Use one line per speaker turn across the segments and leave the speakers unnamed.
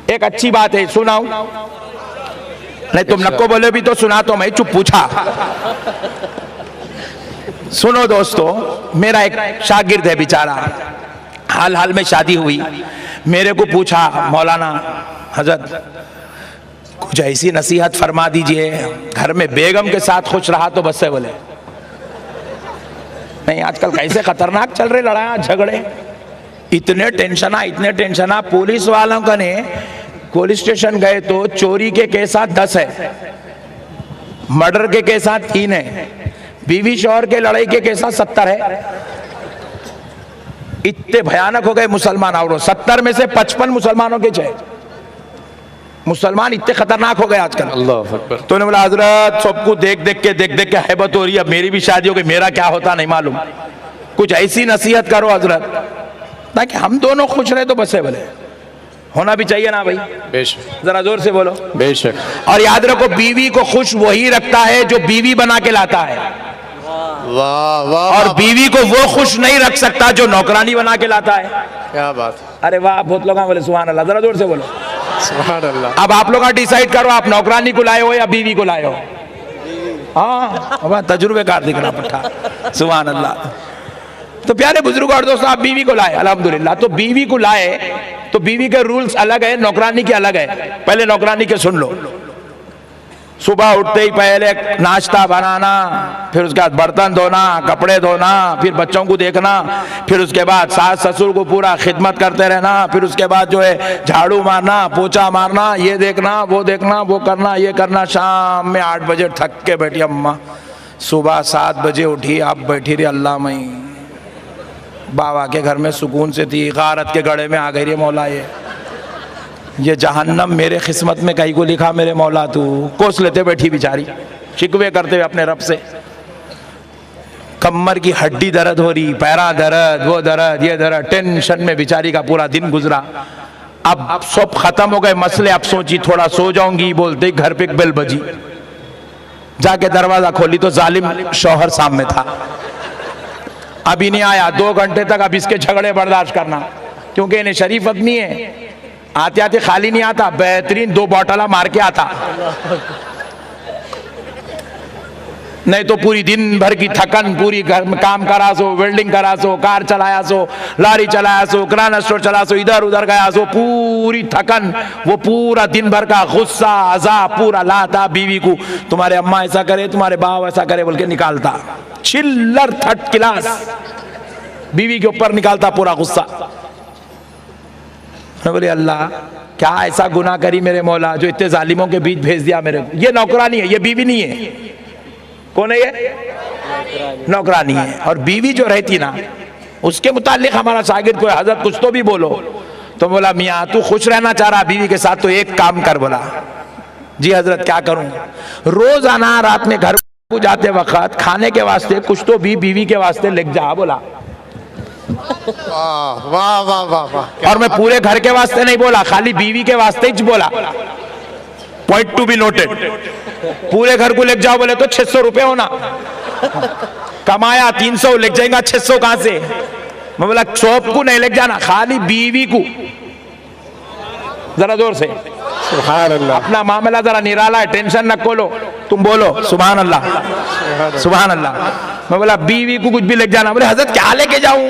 एक अच्छी बात है, सुनाऊं? नहीं तुम नको बोले भी तो सुना, तो मैं चुप पूछा। सुनो दोस्तों, मेरा एक शागिर्द है बेचारा, हाल में शादी हुई, मेरे को पूछा मौलाना हजरत कुछ ऐसी नसीहत फरमा दीजिए, घर में बेगम के साथ खुश रहा तो बस है। बोले नहीं, आजकल कैसे खतरनाक चल रहे लड़ाई झगड़े, इतने टेंशन। पुलिस वालों का ने पुलिस स्टेशन गए तो चोरी के केसात 10 है, मर्डर के केसात 3 है, बीवी शौहर के लड़ाई के केसात 70 है। इतने भयानक हो गए मुसलमान। और 70 में से 55 मुसलमानों के चाहे मुसलमान इतने खतरनाक हो गए आजकल।
अल्लाह अकबर।
तो बोला हजरत सबको देख देख के हैबत हो रही है, अब मेरी भी शादी हो गई, मेरा क्या होता नहीं मालूम, कुछ ऐसी नसीहत करो हजरत ताकि हम दोनों खुश रहे तो बस है। बोले होना भी चाहिए ना भाई,
बेशक,
जरा जोर से बोलो।
बेशक।
और याद रखो, बीवी को खुश वही रखता है जो बीवी बना के लाता है,
वाह वाह।
और बीवी को वो खुश नहीं रख सकता जो नौकरानी बना के लाता है।
क्या बात।
अरे वाह, बहुत लोग बोले सुभान अल्लाह, जरा जोर से बोलो
सुभान अल्लाह।
अब आप लोग डिसाइड करो, आप नौकरानी को लाए हो या बीवी को लाए हो। हाँ, अब तजुर्बेकार दिख रहा पट्टा। सुभान अल्लाह। तो प्यारे बुजुर्ग और दोस्तों, आप बीवी को लाए अल्हम्दुलिल्लाह। तो बीवी को लाए तो बीवी के रूल्स अलग है, नौकरानी के अलग है। पहले नौकरानी के सुन लो। सुबह उठते ही पहले नाश्ता बनाना, फिर उसके बाद बर्तन धोना, कपड़े धोना, फिर बच्चों को देखना, फिर उसके बाद सास ससुर को पूरा खिदमत करते रहना, फिर उसके बाद जो है झाड़ू मारना, पोछा मारना, ये देखना, वो देखना, वो करना, ये करना। शाम में 8 बजे थक के बैठी अम्मा, सुबह 7 बजे उठी, आप बैठी रही अल्लाह मई, बाबा के घर में सुकून से थी, गारत के गड़े में आ गई रे मौला, ये जहन्नम मेरे किस्मत में कहीं को लिखा मेरे मौला तू। कोस लेते बैठी बेचारी, शिकवे करते हुए अपने रब से, कमर की हड्डी दर्द हो रही, पैरा दर्द, वो दर्द, ये दर्द, टेंशन में बेचारी का पूरा दिन गुजरा। अब सब खत्म हो गए मसले, अब सोची थोड़ा सो जाऊंगी, बोलते घर पे एक बेल बजी, जाके दरवाजा खोली तो जालिम शौहर सामने था, अभी नहीं आया। 2 घंटे तक अब इसके झगड़े बर्दाश्त करना, क्योंकि इन्हें शरीफ आदमी है, आते आते खाली नहीं आता, बेहतरीन 2 बॉटला मार के आता, नहीं तो पूरी दिन भर की थकन, पूरी घर में काम करा सो, वेल्डिंग करा सो, कार चलाया सो, लारी चलाया सो, किराना स्टोर चला सो, इधर उधर गया सो, पूरी थकन, वो पूरा दिन भर का गुस्सा अज़ाब पूरा लाता बीवी को। तुम्हारे अम्मा ऐसा करे, तुम्हारे बाप ऐसा करे बोल के निकालता, चिल्लर 3rd क्लास बीवी के ऊपर निकालता पूरा गुस्सा। बोले अल्लाह क्या ऐसा गुनाह करी मेरे मौला जो इतने जालिमों के बीच भेज दिया मेरे को। ये नौकरानी है, ये बीवी नहीं है। कौन है ये? नौकरानी है। और बीवी जो रहती ना, उसके मुतालिक हमारा शागिर्द को हजरत कुछ तो भी बोलो, तो बोला मियाँ तू खुश रहना चाह रहा बीवी के साथ, तो एक काम कर। बोला जी हजरत क्या करूं? रोजाना रात में घर को जाते वक्त खाने के वास्ते कुछ तो भी बीवी के वास्ते लेके जा। बोला
वाह वाह वाह वाह वाह।
और मैं पूरे घर के वास्ते नहीं बोला, खाली बीवी के वास्ते ही बोला। Point to be noted. पूरे घर को लेके जाओ बोले तो 600 रुपए होना, कमाया 300 लेके जाएगा, 600 कहां से? मैं बोला शॉप को नहीं लेके जाना, खाली बीवी को। जरा जोर से
सुभान अल्लाह।
अपना मामला जरा निराला है, टेंशन न खोलो, तुम बोलो सुभान अल्लाह सुभान अल्लाह। मैं बोला बीवी को कुछ भी लेके जाना। बोले हजरत क्या लेके जाऊं?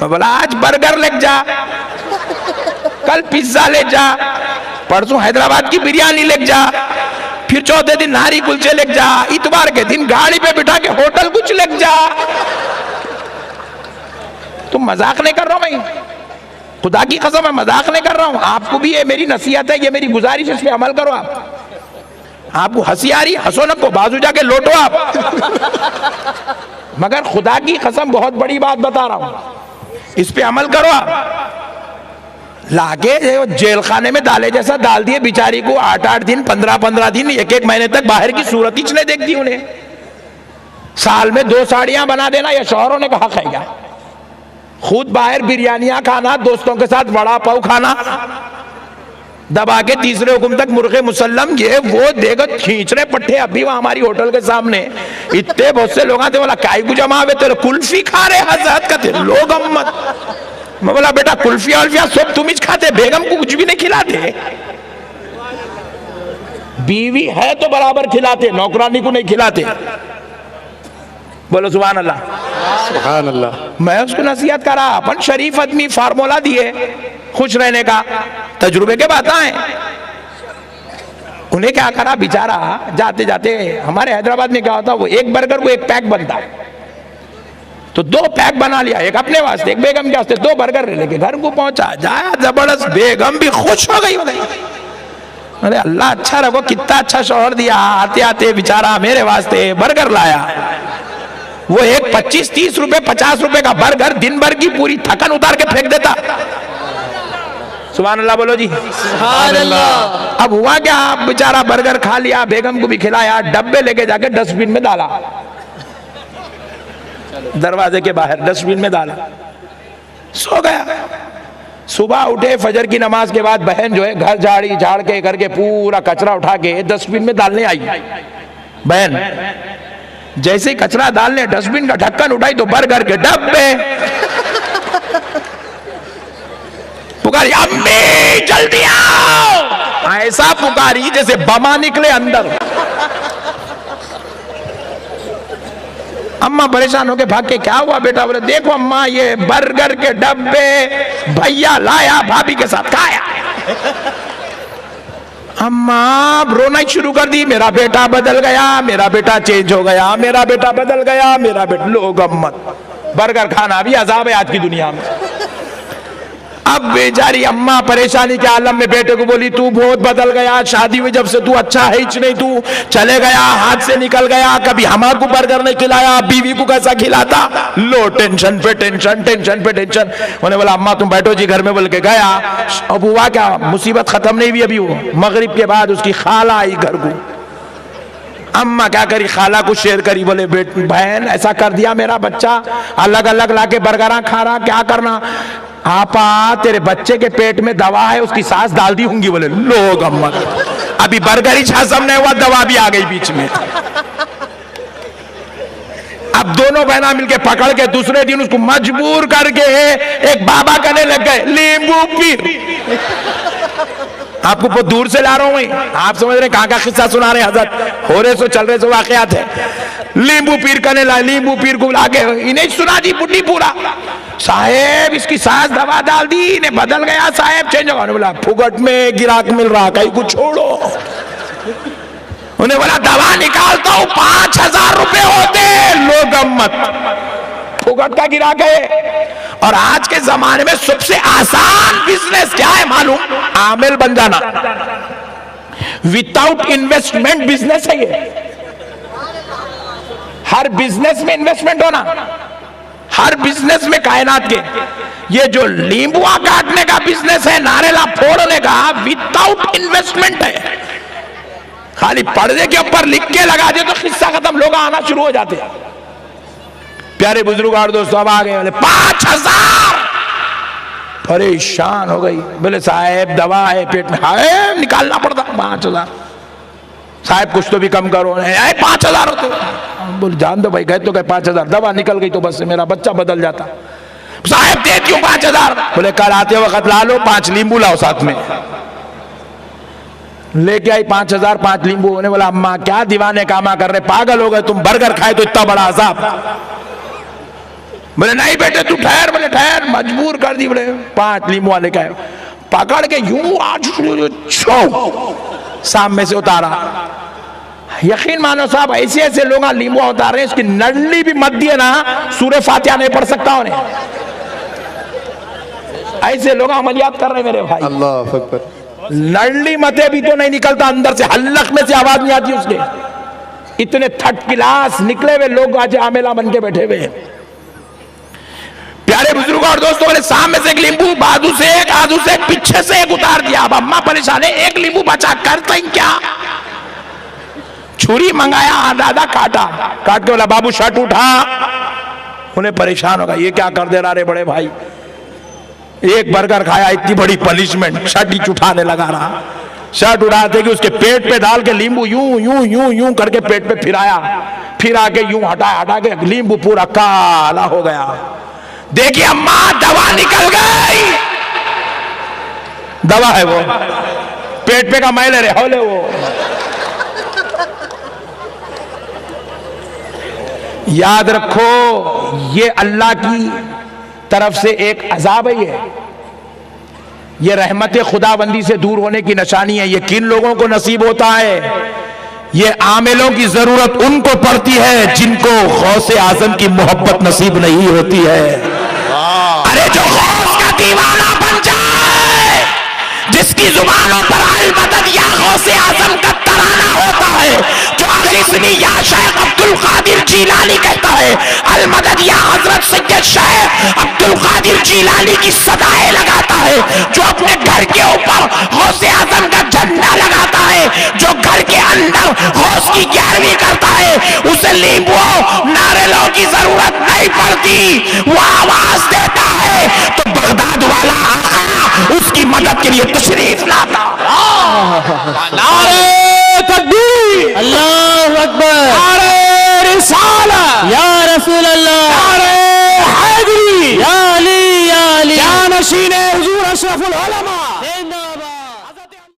मैं बोला आज बर्गर लेके जा, कल पिज्जा ले जा, परसों हैदराबाद की बिरयानी लेके जा, फिर चौथे दिन नारी कुलचे लेके जा, इतवार के दिन गाड़ी पे बिठा के होटल कुछ लेके जा। तुम मजाक नहीं कर रहा हूं, मैं खुदा की कसम मैं मजाक नहीं कर रहा हूं। आपको भी ये मेरी नसीहत है, ये मेरी गुजारिश है, इस पे अमल करो। आपको हंसी आ रही, हंसो न को, बाजू जाके लौटो आप। मगर खुदा की कसम बहुत बड़ी बात बता रहा हूं, इस पे अमल करो आप। लाके जेल खाने में डाले जैसा डाल दिए बेचारी को, 8-8 दिन, 15-15 दिन, 1-1 महीने तक बाहर की सूरत ही नहीं देखती उन्हें। साल में 2 साड़ियां बना देना यह शौहरों ने कहा खाएगा। खुद बाहर बिरयानियां खाना, दोस्तों के साथ वड़ा पाव खाना, दबा के तीसरे हुक्म तक मुर्गे मुसल्लम, ये वो देगा खींच रहे पट्टे। अभी वहां हमारी होटल के सामने इतने बहुत से लोग आते, बोला काय को जमा हुए तेरे कुल्फी खा रहे हजरत का, तेरे लोग अम्मत मैं बोला बेटा कुल्फिया उल्फिया सब तुम ही खाते, बेगम को कुछ भी नहीं खिलाते? बीवी है तो बराबर खिलाते, नौकरानी को नहीं खिलाते। बोलो सुभान अल्लाह।
सुभान अल्लाह।
मैं उसको नसीहत करा, अपन शरीफ आदमी फार्मूला दिए खुश रहने का, तजुर्बे के बात आए। उन्हें क्या करा बेचारा, जाते जाते हमारे हैदराबाद में क्या होता, वो एक बर्गर को एक पैक बनता है, तो 2 पैक बना लिया, एक अपने वास्ते एक बेगम के वास्ते, 2 बर्गर लेके घर को पहुंचा, जाया जबरदस्त, बेगम भी खुश हो गई। अरे अल्लाह अच्छा रखो, कितना अच्छा शौहर दिया, आते आते बेचारा मेरे वास्ते बर्गर लाया। वो एक 25-30 रुपए 50 रुपए का बर्गर दिन भर की पूरी थकन उतार के फेंक देता। सुभान अल्लाह बोलो जी।
सुभान अल्लाह।
अब हुआ क्या, बेचारा बर्गर खा लिया, बेगम को भी खिलाया, डब्बे लेके जाके डस्टबिन में डाला, दरवाजे के बाहर डस्टबिन में डाला, सो गया। सुबह उठे फजर की नमाज के बाद बहन जो है घर झाड़ी झाड़ के करके पूरा कचरा उठा के डस्टबिन में डालने आई। बहन जैसे ही कचरा डालने डस्टबिन का ढक्कन उठाई तो बर्गर के डब्बे, पुकारी अम्मी जल्दी आओ, ऐसा पुकारी जैसे बमा निकले अंदर। अम्मा परेशान होके भाग के, क्या हुआ बेटा? बोले देखो अम्मा ये बर्गर के डब्बे भैया लाया, भाभी के साथ खाया। अम्मा रोना ही शुरू कर दी, मेरा बेटा बदल गया, मेरा बेटा चेंज हो गया, मेरा बेटा बदल गया, मेरा बेटा। लोग अम्मत, बर्गर खाना भी अजाब है आज की दुनिया में। अब बेचारी अम्मा परेशानी के आलम में बेटे को बोली, तू बहुत बदल गया, शादी में जब से तू अच्छा है ही नहीं, तू चले गया, हाथ से निकल गया, कभी हमारे बर्गर नहीं खिलाया, बीवी को कैसा खिलाता। लो टेंशन पे टेंशन, टेंशन पे टेंशन। उन्हें बोला अम्मा तुम बैठो जी घर में, बोल के गया। अब हुआ क्या, मुसीबत खत्म नहीं हुई अभी, वो मगरिब के बाद उसकी खाला आई घर को। अम्मा क्या करी, खाला को शेयर करी, बोले बहन ऐसा कर दिया मेरा बच्चा, अलग अलग लाके बर्गर खा रहा, क्या करना? आपा तेरे बच्चे के पेट में दवा है, उसकी सांस डाल दी होंगी। बोले लोग अम्मा, अभी बर्गर ही हजम नहीं हुआ, दवा भी आ गई बीच में। अब दोनों बहना मिलके पकड़ के दूसरे दिन उसको मजबूर करके एक बाबा कहने लग गए, नींबू पी। आपको बहुत दूर से ला रहा हूं, आप समझ रहे कहां का किस्सा सुना रहे हजरत, हो रहे सो चल रहे सो वाकयात है। नींबू पीर करने ला, नींबू पीर को लाके इन्हें सुना दी बुढ़ी पूरा, साहेब इसकी सांस दवा डाल दी, इन्हें बदल गया साहेब, चेंज हो गया। बोला फुगट में गिराक मिल रहा, कहीं को छोड़ो। उन्हें बोला दवा निकालता हूं, 5000 रुपए होते। लोग अम्मत, फुगट का गिराक है। और आज के जमाने में सबसे आसान बिजनेस क्या है मालूम? आमिल बन जाना, विदाउट इन्वेस्टमेंट बिजनेस है ये। हर बिजनेस में इन्वेस्टमेंट होना, हर बिजनेस में कायनात के। ये जो नींबुआ काटने का बिजनेस है, नारेला फोड़ने का, विदाउट इन्वेस्टमेंट है। खाली पर्दे के ऊपर लिख के लगा दे तो किस्सा खत्म, लोग आना शुरू हो जाते हैं। प्यारे बुजुर्ग और दोस्तों अब आ गए, बोले 5000। परेशान हो गई, बोले साहब दवा है पेट में, हाय निकालना पड़ता 5000। साहब कुछ तो भी कम करो, 5000 होते। बोले जान दो भाई, गए तो गए 5000, दवा निकल गई तो बस मेरा बच्चा बदल जाता। साहब देती हूँ 5000। बोले कल आते वक्त ला लो, 5 नींबू लाओ साथ में। लेके आई 5000, 5 नींबू। उन्हें बोला अम्मा क्या दीवाने कामा कर रहे, पागल हो गए तुम, बर्गर खाए तो इतना बड़ा अजाब। बोले नहीं बेटे तू ठहर। बोले ठहर, मजबूर कर दी। बोले 5 नींबू वाले का पकड़ के यूं आज सामने से उतारा। यकीन मानो साहब, ऐसे ऐसे लोग नींबू उतार रहे हैं, इसकी नडली भी मत दिए ना, सूरह फातिहा नहीं पढ़ सकता उन्हें। ऐसे लोग अमलियात कर रहे मेरे भाई।
अल्लाह अकबर।
नडली मते भी तो नहीं निकलता अंदर से, हल्लक में से आवाज नहीं आती उसके। इतने थर्ड क्लास निकले हुए लोग आज आमेला बन के बैठे हुए हैं। प्यारे बुजुर्ग और दोस्तों, बोले सामने से एक नींबू, बाजू से एक, आजू से एक, पीछे से एक उतार दिया। अब अम्मा परेशान है, एक नींबू बचा, करते ही क्या? छुरी मंगाया, आधा काटा, काट के बोला बाबू शर्ट उठा। उन्हें परेशान होगा, ये क्या कर दे रहा रे बड़े भाई, एक बर्गर खाया इतनी बड़ी पनिशमेंट, शर्ट ही उठाने लगा रहा। शर्ट उड़ाते कि उसके पेट पे डाल के नींबू यूं यूं यूं यूं करके पेट पे फिराया, फिर आके यूं हटा के नींबू पूरा काला हो गया। देखिए अम्मा दवा निकल गई, दवा है वो, पेट पे का मैल है हौले वो। याद रखो ये अल्लाह की तरफ से एक अजाब है, ये रहमत खुदाबंदी से दूर होने की निशानी है। ये किन लोगों को नसीब होता है? ये आमिलों की जरूरत उनको पड़ती है जिनको गौसे आजम की मोहब्बत नसीब नहीं होती है। अरे जो गौस का दीवाना बन जाए, जिसकी जुबानों पर अल मदद या गौसे आजम का तराना होता है, जो अगली या शेख अब्दुल कादिर जीलानी कहता है, अल मदद या हजरत सैयद शेख अब्दुल कादिर जीलानी की सदाएं लगाता है, जो अपने घर के ऊपर गौसे आजम का झंडा लगाता है, जो घर के अंदर गौस की 11वीं करता है, उसे लींबू नारियलों की जरूरत नहीं पड़ती, वो आवाज देता है तो बगदाद वाला आका उसकी मदद के लिए तशरीफ लाता। नारे तकबीर,
अल्लाहु अकबर,
नारे रिसालत,
या रसूल अल्लाह,
नारे हैदरी,
या अली, या अली,
या नशीने हुजूर अशरफुल उलमा।